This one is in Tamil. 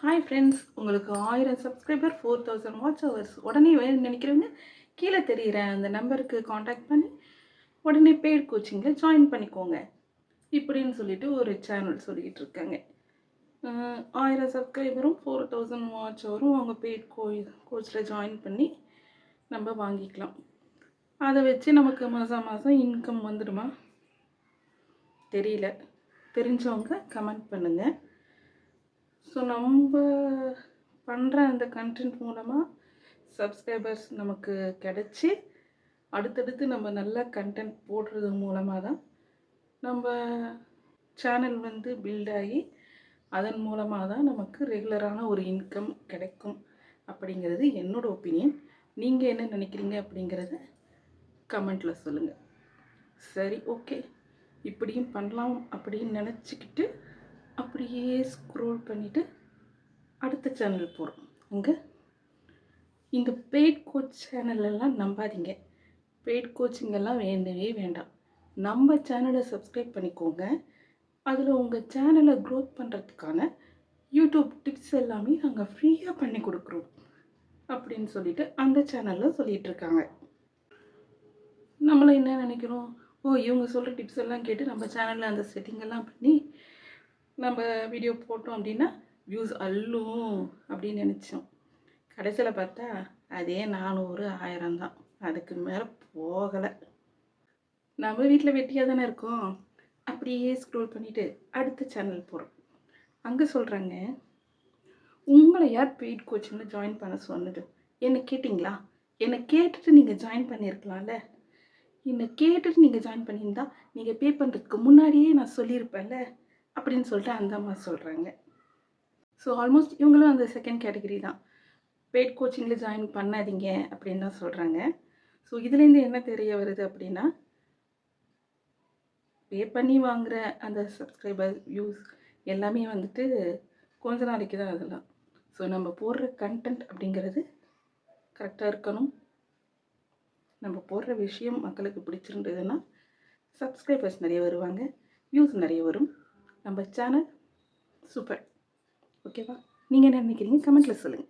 ஹாய் ஃப்ரெண்ட்ஸ், உங்களுக்கு 1000 சப்ஸ்கிரைபர் 4000 வாட்ச் ஹவர்ஸ் உடனே வேணும்னு நினைக்கிறவங்க கீழே தெரிகிற அந்த நம்பருக்கு காண்டாக்ட் பண்ணி உடனே பெய்ட் கோச்சிங்கில் ஜாயின் பண்ணிக்கோங்க இப்படின்னு சொல்லிட்டு ஒரு சேனல் சொல்லிக்கிட்டு இருக்காங்க. 1000 சப்ஸ்கிரைபரும் 4000 வாட்ச் ஹவரும் அவங்க பெய்ட் கோச்சில் ஜாயின் பண்ணி நம்ம வாங்கிக்கலாம். அதை வச்சு நமக்கு மாதம் மாதம் இன்கம் வந்துடுமா தெரியல. தெரிஞ்சவங்க கமெண்ட் பண்ணுங்கள். ஸோ நம்ம பண்ணுற அந்த கண்டென்ட் மூலமாக சப்ஸ்கிரைபர்ஸ் நமக்கு கிடச்சி அடுத்தடுத்து நம்ம நல்ல கண்டென்ட் போடுறது மூலமாக தான் நம்ம சேனல் பில்ட் ஆகி அதன் மூலமாக தான் நமக்கு ரெகுலரான ஒரு இன்கம் கிடைக்கும் அப்படிங்கிறது என்னோடய ஒப்பீனியன். நீங்கள் என்ன நினைக்கிறீங்க அப்படிங்கிறத கமெண்ட்டில் சொல்லுங்கள். சரி, ஓகே, இப்படியும் பண்ணலாம் அப்படின்னு நினச்சிக்கிட்டு அப்படியே ஸ்க்ரோல் பண்ணிவிட்டு அடுத்த சேனல் போகிறோம். அங்கே இந்த பெய்ட் கோச் சேனலெல்லாம் நம்பாதீங்க. பெய்ட் கோச்சிங்கெல்லாம் வேண்டவே வேண்டாம். நம்ம சேனலை சப்ஸ்கிரைப் பண்ணிக்கோங்க. அதில் உங்கள் சேனலை க்ரோத் பண்ணுறதுக்கான யூடியூப் டிப்ஸ் எல்லாமே நாங்கள் ஃப்ரீயாக பண்ணி கொடுக்குறோம் அப்படின்னு சொல்லிட்டு அந்த சேனலில் சொல்லிகிட்ருக்காங்க. நம்மளை என்ன நினைக்கிறோம், இவங்க சொல்கிற டிப்ஸ் எல்லாம் கேட்டு நம்ம சேனலில் அந்த செட்டிங்கெல்லாம் பண்ணி நம்ம வீடியோ போட்டோம் அப்படின்னா வியூஸ் அள்ளும் அப்படின்னு நினச்சோம். கடைசியில் பார்த்தா அதே 400 1000 தான், அதுக்கு மேலே போகலை. நம்ம வீட்டில் வெட்டியாக தானே இருக்கோம். அப்படியே ஸ்க்ரோல் பண்ணிவிட்டு அடுத்த சேனல் போகிறோம். அங்கே சொல்கிறாங்க, உங்களை யார் பெய்ட் கோச்சிங்கில் ஜாயின் பண்ண சொன்னது? என்னை கேட்டிங்களா? என்னை கேட்டுட்டு நீங்கள் ஜாயின் பண்ணியிருக்கலாம்ல. என்னை கேட்டுட்டு நீங்கள் ஜாயின் பண்ணியிருந்தா நீங்கள் பே பண்ணுறதுக்கு முன்னாடியே நான் சொல்லியிருப்பேன்ல அப்படின்னு சொல்லிட்டு அந்த அம்மா சொல்கிறாங்க. ஸோ ஆல்மோஸ்ட் இவங்களும் அந்த செகண்ட் கேட்டகரி தான். பெய்ட் கோச்சிங்கில் ஜாயின் பண்ணாதீங்க அப்படின்னு தான் சொல்கிறாங்க. ஸோ இதுலேருந்து என்ன தெரிய வருது அப்படின்னா, பே பண்ணி வாங்குகிற அந்த சப்ஸ்கிரைபர் வியூஸ் எல்லாமே கொஞ்ச நாளைக்கு தான் அதெல்லாம். ஸோ நம்ம போடுற கண்டென்ட் அப்படிங்கிறது கரெக்டாக இருக்கணும். நம்ம போடுற விஷயம் மக்களுக்கு பிடிச்சிருந்ததுன்னா சப்ஸ்கிரைபர்ஸ் நிறைய வருவாங்க, வியூஸ் நிறைய வரும், நம்ம சேனல் சூப்பர். ஓகேவா? நீங்கள் என்ன நினைக்கிறீங்க? கமெண்ட்டில் சொல்லுங்கள்.